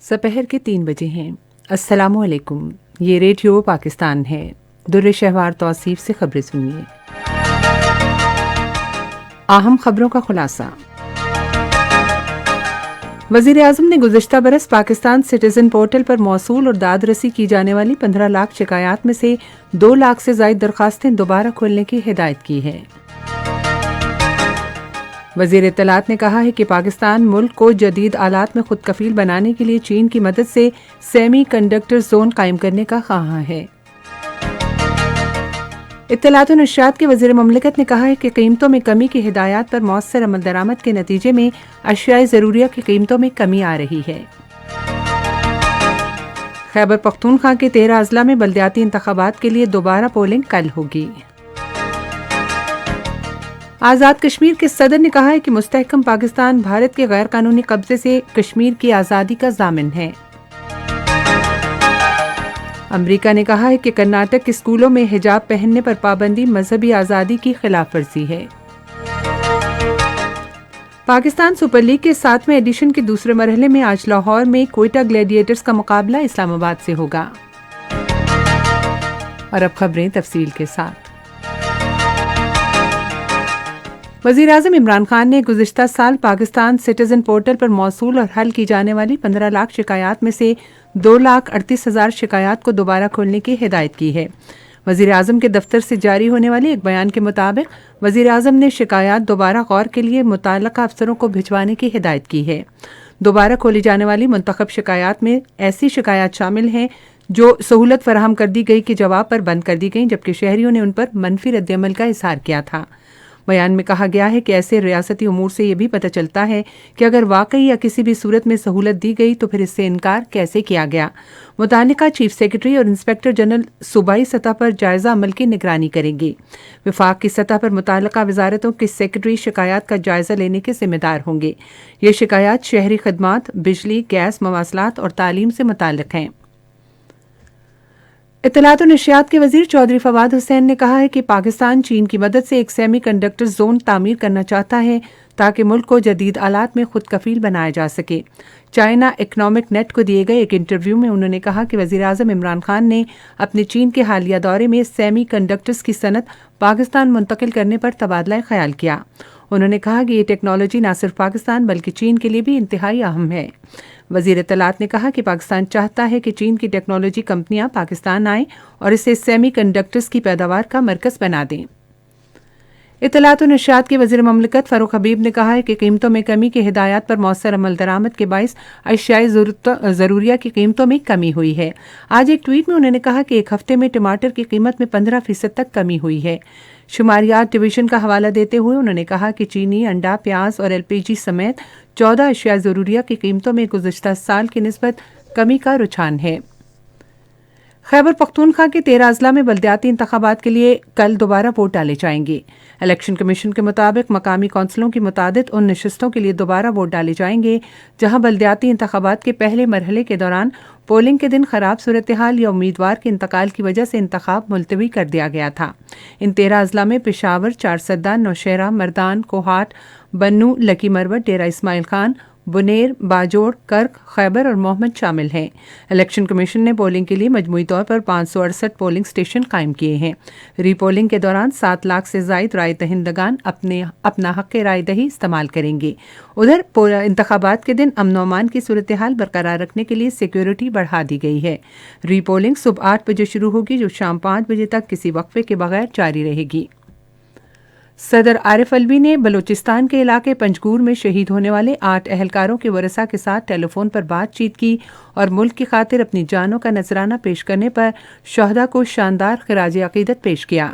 سپہر کے 3 بجے ہیں۔ السلام علیکم، یہ ریڈیو پاکستان ہے۔ در شہوار توصیف سے خبریں سنیے۔ اہم خبروں کا خلاصہ۔ وزیر اعظم نے گزشتہ برس پاکستان سٹیزن پورٹل پر موصول اور داد رسی کی جانے والی 15 لاکھ شکایات میں سے 2 لاکھ سے زائد درخواستیں دوبارہ کھولنے کی ہدایت کی ہے۔ وزیر اطلاعات نے کہا ہے کہ پاکستان ملک کو جدید آلات میں خود کفیل بنانے کے لیے چین کی مدد سے سیمی کنڈکٹر زون قائم کرنے کا خواہاں ہے۔ اطلاعات و نشریات کے وزیر مملکت نے کہا ہے کہ قیمتوں میں کمی کی ہدایات پر مؤثر عمل درآمد کے نتیجے میں اشیاء ضروریہ کی قیمتوں میں کمی آ رہی ہے۔ خیبر پختونخوا کے 13 اضلاع میں بلدیاتی انتخابات کے لیے دوبارہ پولنگ کل ہوگی۔ آزاد کشمیر کے صدر نے کہا ہے کہ مستحکم پاکستان بھارت کے غیر قانونی قبضے سے کشمیر کی آزادی کا ضامن ہے۔ امریکہ نے کہا ہے کہ کرناٹک کے اسکولوں میں حجاب پہننے پر پابندی مذہبی آزادی کی خلاف ورزی ہے۔ پاکستان سپر لیگ کے 7ویں ایڈیشن کے دوسرے مرحلے میں آج لاہور میں کوئٹہ گلیڈیٹرز کا مقابلہ اسلام آباد سے ہوگا۔ اور اب خبریں تفصیل کے ساتھ۔ وزیر اعظم عمران خان نے گزشتہ سال پاکستان سٹیزن پورٹل پر موصول اور حل کی جانے والی 15 لاکھ شکایات میں سے 2,38,000 شکایات کو دوبارہ کھولنے کی ہدایت کی ہے۔ وزیر اعظم کے دفتر سے جاری ہونے والے ایک بیان کے مطابق وزیر اعظم نے شکایات دوبارہ غور کے لیے متعلقہ افسروں کو بھجوانے کی ہدایت کی ہے۔ دوبارہ کھولی جانے والی منتخب شکایات میں ایسی شکایات شامل ہیں جو سہولت فراہم کر دی گئی کے جواب پر بند کر دی گئیں، جبکہ شہریوں نے ان پر منفی رد عمل کا اظہار کیا تھا۔ بیان میں کہا گیا ہے کہ ایسے ریاستی امور سے یہ بھی پتہ چلتا ہے کہ اگر واقعی یا کسی بھی صورت میں سہولت دی گئی تو پھر اس سے انکار کیسے کیا گیا۔ متعلقہ چیف سیکرٹری اور انسپکٹر جنرل صوبائی سطح پر جائزہ عمل کی نگرانی کریں گے۔ وفاق کی سطح پر متعلقہ وزارتوں کے سیکرٹری شکایات کا جائزہ لینے کے ذمہ دار ہوں گے۔ یہ شکایات شہری خدمات، بجلی، گیس، مواصلات اور تعلیم سے متعلق ہیں۔ اطلاعات و نشریات کے وزیر چودھری فواد حسین نے کہا ہے کہ پاکستان چین کی مدد سے ایک سیمی کنڈکٹر زون تعمیر کرنا چاہتا ہے تاکہ ملک کو جدید آلات میں خود کفیل بنایا جا سکے۔ چائنا اکنامک نیٹ کو دیے گئے ایک انٹرویو میں انہوں نے کہا کہ وزیر اعظم عمران خان نے اپنے چین کے حالیہ دورے میں سیمی کنڈکٹرز کی صنعت پاکستان منتقل کرنے پر تبادلہ خیال کیا۔ انہوں نے کہا کہ یہ ٹیکنالوجی نہ صرف پاکستان بلکہ چین کے لیے بھی انتہائی اہم ہے۔ وزیر اطلاعات نے کہا کہ پاکستان چاہتا ہے کہ چین کی ٹیکنالوجی کمپنیاں پاکستان آئیں اور اسے سیمی کنڈکٹرز کی پیداوار کا مرکز بنا دیں۔ اطلاعات و نشریات کے وزیر مملکت فاروق حبیب نے کہا ہے کہ قیمتوں میں کمی کی ہدایات پر مؤثر عمل درآمد کے باعث اشیاء ضروریہ کی قیمتوں میں کمی ہوئی ہے۔ آج ایک ٹویٹ میں انہوں نے کہا کہ ایک ہفتے میں ٹماٹر کی قیمت میں 15% تک کمی ہوئی ہے۔ شماریات ڈویژن کا حوالہ دیتے ہوئے انہوں نے کہا کہ چینی، انڈا، پیاز اور LPG سمیت 14 اشیاء ضروریہ کی قیمتوں میں گزشتہ سال کی نسبت کمی کا رجحان ہے۔ خیبر پختونخوا کے 13 اضلاع میں بلدیاتی انتخابات کے لیے کل دوبارہ ووٹ ڈالے جائیں گے۔ الیکشن کمیشن کے مطابق مقامی کونسلوں کی متعدد ان نشستوں کے لیے دوبارہ ووٹ ڈالے جائیں گے جہاں بلدیاتی انتخابات کے پہلے مرحلے کے دوران پولنگ کے دن خراب صورتحال یا امیدوار کے انتقال کی وجہ سے انتخاب ملتوی کر دیا گیا تھا۔ ان 13 اضلاع میں پشاور، چارسدہ، نوشہرہ، مردان، کوہاٹ، بنوں، لکی مروت، ڈیرہ اسماعیل خان، بنیر، باجوڑ، کرک، خیبر اور محمد شامل ہیں۔ الیکشن کمیشن نے پولنگ کے لیے مجموعی طور پر 568 پولنگ اسٹیشن قائم کیے ہیں۔ ری پولنگ کے دوران 7 لاکھ سے زائد رائے دہندگان اپنا حق رائے دہی استعمال کریں گے۔ ادھر انتخابات کے دن امن و امان کی صورتحال برقرار رکھنے کے لیے سیکیورٹی بڑھا دی گئی ہے۔ ری پولنگ صبح 8 بجے شروع ہوگی جو شام 5 بجے تک کسی وقفے کے بغیر جاری رہے گی۔ صدر عارف الوی نے بلوچستان کے علاقے پنجگور میں شہید ہونے والے 8 اہلکاروں کے ورثاء کے ساتھ ٹیلی فون پر بات چیت کی اور ملک کی خاطر اپنی جانوں کا نذرانہ پیش کرنے پر شہداء کو شاندار خراج عقیدت پیش کیا۔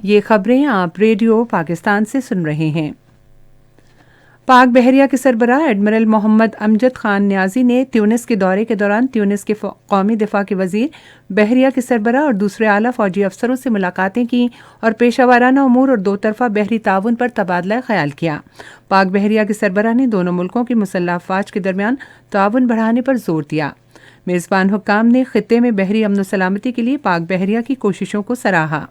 یہ خبریں آپ ریڈیو پاکستان سے سن رہے ہیں۔ پاک بحریہ کے سربراہ ایڈمرل محمد امجد خان نیازی نے تیونس کے دورے کے دوران تیونس کے قومی دفاع کے وزیر، بحریہ کے سربراہ اور دوسرے اعلیٰ فوجی افسروں سے ملاقاتیں کیں اور پیشہ ورانہ امور اور دو طرفہ بحری تعاون پر تبادلہ خیال کیا۔ پاک بحریہ کے سربراہ نے دونوں ملکوں کی مسلح افواج کے درمیان تعاون بڑھانے پر زور دیا۔ میزبان حکام نے خطے میں بحری امن و سلامتی کے لیے پاک بحریہ کی کوششوں کو سراہا۔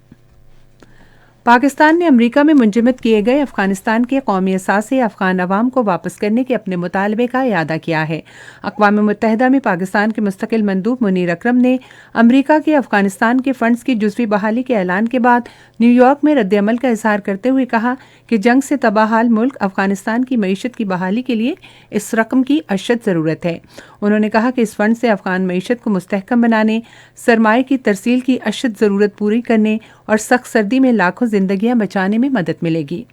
پاکستان نے امریکہ میں منجمد کیے گئے افغانستان کے قومی اثاثے افغان عوام کو واپس کرنے کے اپنے مطالبے کا اعادہ کیا ہے۔ اقوام متحدہ میں پاکستان کے مستقل مندوب منیر اکرم نے امریکہ کے افغانستان کے فنڈز کی جزوی بحالی کے اعلان کے بعد نیو یارک میں رد عمل کا اظہار کرتے ہوئے کہا کہ جنگ سے تباہ حال ملک افغانستان کی معیشت کی بحالی کے لیے اس رقم کی اشد ضرورت ہے۔ انہوں نے کہا کہ اس فنڈ سے افغان معیشت کو مستحکم بنانے، سرمائے کی ترسیل کی اشد ضرورت پوری کرنے اور سخت سردی میں لاکھوں زندگیاں بچانے میں مدد ملے گی۔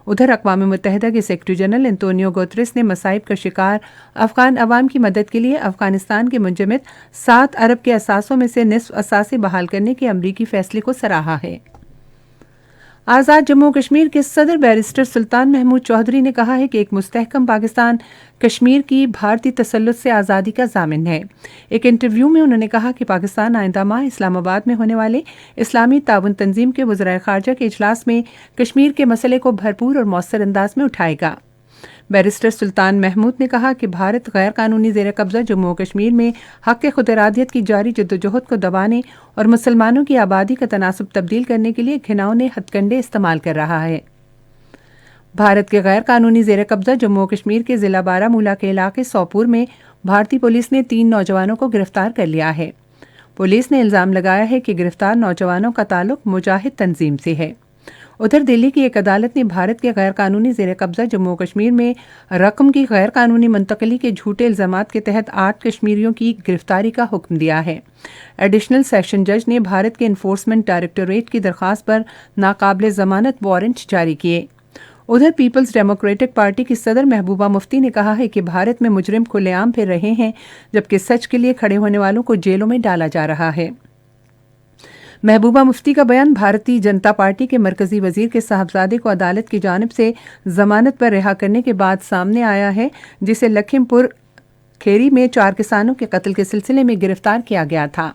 ادھر اقوام متحدہ کے سیکرٹری جنرل انتونیو گوتریس نے مصائب کا شکار افغان عوام کی مدد کے لیے افغانستان کے منجمد 7 ارب کے اثاثوں میں سے نصف اثاثے بحال کرنے کے امریکی فیصلے کو سراہا ہے۔ آزاد جموں و کشمیر کے صدر بیرسٹر سلطان محمود چودھری نے کہا ہے کہ ایک مستحکم پاکستان کشمیر کی بھارتی تسلط سے آزادی کا ضامن ہے۔ ایک انٹرویو میں انہوں نے کہا کہ پاکستان آئندہ ماہ اسلام آباد میں ہونے والے اسلامی تعاون تنظیم کے وزرائے خارجہ کے اجلاس میں کشمیر کے مسئلے کو بھرپور اور مؤثر انداز میں اٹھائے گا۔ بیرسٹر سلطان محمود نے کہا کہ بھارت غیر قانونی زیر قبضہ جموں و کشمیر میں حق خود ارادیت کی جاری جدوجہد کو دبانے اور مسلمانوں کی آبادی کا تناسب تبدیل کرنے کے لیے گھناؤنے ہتھ کنڈے استعمال کر رہا ہے۔ بھارت کے غیر قانونی زیر قبضہ جموں و کشمیر کے ضلع بارہمولہ کے علاقے سوپور میں بھارتی پولیس نے 3 نوجوانوں کو گرفتار کر لیا ہے۔ پولیس نے الزام لگایا ہے کہ گرفتار نوجوانوں کا تعلق مجاہد تنظیم سے ہے۔ ادھر دلی کی ایک عدالت نے بھارت کے غیر قانونی زیر قبضہ جموں و کشمیر میں رقم کی غیر قانونی منتقلی کے جھوٹے الزامات کے تحت 8 کشمیریوں کی گرفتاری کا حکم دیا ہے۔ ایڈیشنل سیشن جج نے بھارت کے انفورسمنٹ ڈائریکٹوریٹ کی درخواست پر ناقابل ضمانت وارنٹ جاری کیے۔ ادھر پیپلز ڈیموکریٹک پارٹی کی صدر محبوبہ مفتی نے کہا ہے کہ بھارت میں مجرم کھلے عام پھر رہے ہیں، جبکہ سچ کے لیے کھڑے ہونے والوں کو جیلوں میں ڈالا جا رہا ہے۔ محبوبہ مفتی کا بیان بھارتی جنتا پارٹی کے مرکزی وزیر کے صاحبزادے کو عدالت کی جانب سے ضمانت پر رہا کرنے کے بعد سامنے آیا ہے، جسے لکھیم پور کھیری میں 4 کسانوں کے قتل کے سلسلے میں گرفتار کیا گیا تھا۔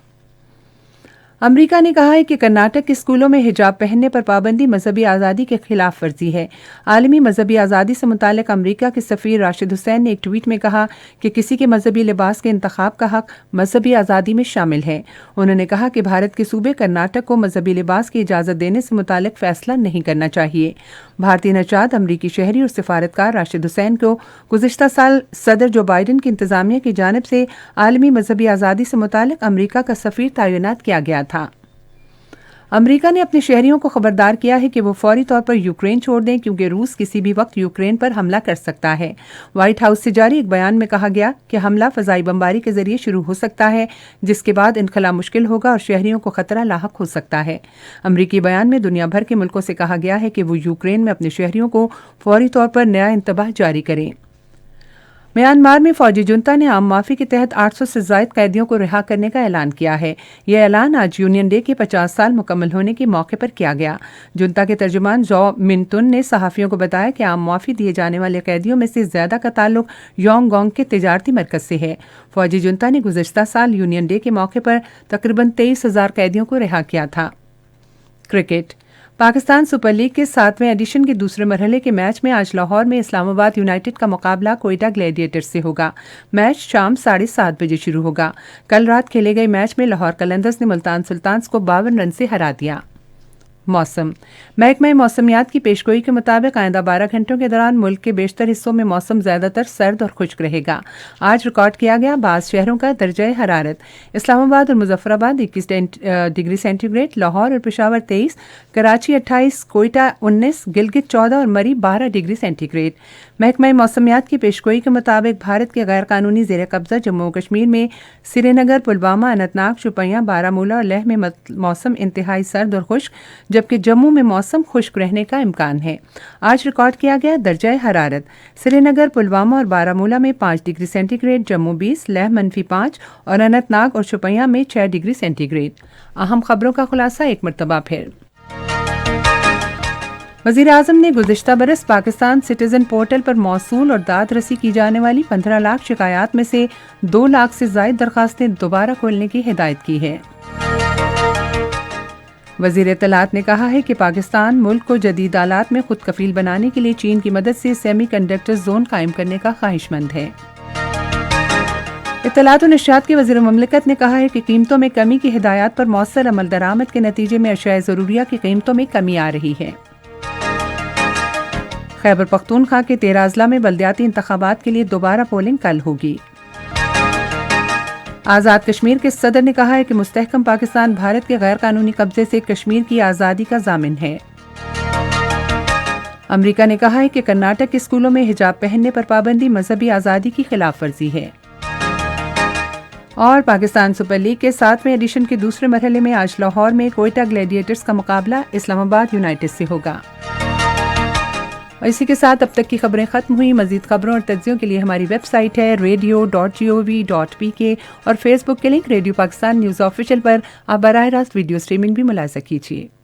امریکہ نے کہا ہے کہ کرناٹک کے اسکولوں میں حجاب پہننے پر پابندی مذہبی آزادی کے خلاف ورزی ہے۔ عالمی مذہبی آزادی سے متعلق امریکہ کے سفیر راشد حسین نے ایک ٹویٹ میں کہا کہ کسی کے مذہبی لباس کے انتخاب کا حق مذہبی آزادی میں شامل ہے۔ انہوں نے کہا کہ بھارت کے صوبے کرناٹک کو مذہبی لباس کی اجازت دینے سے متعلق فیصلہ نہیں کرنا چاہیے۔ بھارتی نژاد امریکی شہری اور سفارتکار راشد حسین کو گزشتہ سال صدر جو بائیڈن کی انتظامیہ کی جانب سے عالمی مذہبی آزادی سے متعلق امریکہ کا سفیر تعینات کیا گیا تھا۔ امریکہ نے اپنے شہریوں کو خبردار کیا ہے کہ وہ فوری طور پر یوکرین چھوڑ دیں، کیونکہ روس کسی بھی وقت یوکرین پر حملہ کر سکتا ہے۔ وائٹ ہاؤس سے جاری ایک بیان میں کہا گیا کہ حملہ فضائی بمباری کے ذریعے شروع ہو سکتا ہے، جس کے بعد انخلا مشکل ہوگا اور شہریوں کو خطرہ لاحق ہو سکتا ہے۔ امریکی بیان میں دنیا بھر کے ملکوں سے کہا گیا ہے کہ وہ یوکرین میں اپنے شہریوں کو فوری طور پر نیا انتباہ جاری کریں۔ میانمار میں فوجی جنتا نے عام معافی کے تحت 800 سے زائد قیدیوں کو رہا کرنے کا اعلان کیا ہے۔ یہ اعلان آج یونین ڈے کے 50 سال مکمل ہونے کے موقع پر کیا گیا۔ جنتا کے ترجمان زو منتن نے صحافیوں کو بتایا کہ عام معافی دیے جانے والے قیدیوں میں سے زیادہ کا تعلق یونگ گونگ کے تجارتی مرکز سے ہے۔ فوجی جنتا نے گزشتہ سال یونین ڈے کے موقع پر تقریباً 23,000 قیدیوں کو رہا کیا تھا۔ کرکٹ پاکستان سپر لیگ کے 7ویں ایڈیشن کے دوسرے مرحلے کے میچ میں آج لاہور میں اسلام آباد یونائیٹڈ کا مقابلہ کوئٹہ گلیڈیٹرز سے ہوگا۔ میچ شام 7:30 بجے شروع ہوگا۔ کل رات کھیلے گئے میچ میں لاہور قلندرز نے ملتان سلطانز کو 52 رن سے ہرا دیا۔ موسم محکمہ موسمیات کی پیشگوئی کے مطابق آئندہ 12 گھنٹوں کے دوران ملک کے بیشتر حصوں میں موسم زیادہ تر سرد اور خشک رہے گا۔ آج ریکارڈ کیا گیا بعض شہروں کا درجہ حرارت: اسلام آباد اور مظفر آباد 21 ڈگری سینٹی گریڈ، لاہور اور پشاور 23، کراچی 28، کوئٹہ 19، گلگت 14 اور مری 12 ڈگری سینٹی گریڈ۔ محکمہ موسمیات کی پیشگوئی کے مطابق بھارت کے غیر قانونی زیر قبضہ جموں و کشمیر میں سری نگر، پلوامہ، اننت ناگ، شوپیاں، بارہمولہ اور لیہ میں موسم انتہائی سرد اور خشک، جبکہ جموں میں موسم خشک رہنے کا امکان ہے۔ آج ریکارڈ کیا گیا درجہ حرارت: سری نگر، پلوامہ اور بارہمولہ میں 5 degree centigrade, Jammu 20، Leh -5 اور اننت ناگ اور شوپیاں میں 6 ڈگری سینٹی گریڈ۔ اہم خبروں کا خلاصہ ایک مرتبہ پھر۔ وزیر اعظم نے گزشتہ برس پاکستان سٹیزن پورٹل پر موصول اور داد رسی کی جانے والی 15 لاکھ شکایات میں سے 2 لاکھ سے زائد درخواستیں دوبارہ کھولنے کی ہدایت کی ہے۔ وزیر اطلاعات نے کہا ہے کہ پاکستان ملک کو جدید آلات میں خود کفیل بنانے کے لیے چین کی مدد سے سیمی کنڈکٹر زون قائم کرنے کا خواہش مند ہے۔ اطلاعات و نشریات کے وزیر مملکت نے کہا ہے کہ قیمتوں میں کمی کی ہدایات پر مؤثر عمل درآمد کے نتیجے میں اشیاء ضروریہ کی قیمتوں میں کمی آ رہی ہے۔ خیبر پختونخوا کے 13 اضلاع میں بلدیاتی انتخابات کے لیے دوبارہ پولنگ کل ہوگی۔ آزاد کشمیر کے صدر نے کہا ہے کہ مستحکم پاکستان بھارت کے غیر قانونی قبضے سے کشمیر کی آزادی کا ضامن ہے۔ امریکہ نے کہا ہے کہ کرناٹک کے اسکولوں میں حجاب پہننے پر پابندی مذہبی آزادی کی خلاف ورزی ہے۔ اور پاکستان سپر لیگ کے 7ویں ایڈیشن کے دوسرے مرحلے میں آج لاہور میں کوئٹہ گلیڈیٹرز کا مقابلہ اسلام آباد یونائیٹڈ سے ہوگا۔ اور اسی کے ساتھ اب تک کی خبریں ختم ہوئی۔ مزید خبروں اور تجزیوں کے لیے ہماری ویب سائٹ ہے radio.gov.pk اور فیس بک کے link radio Pakistan news official پر آپ براہ راست ویڈیو سٹریمنگ بھی ملاحظہ کیجیے۔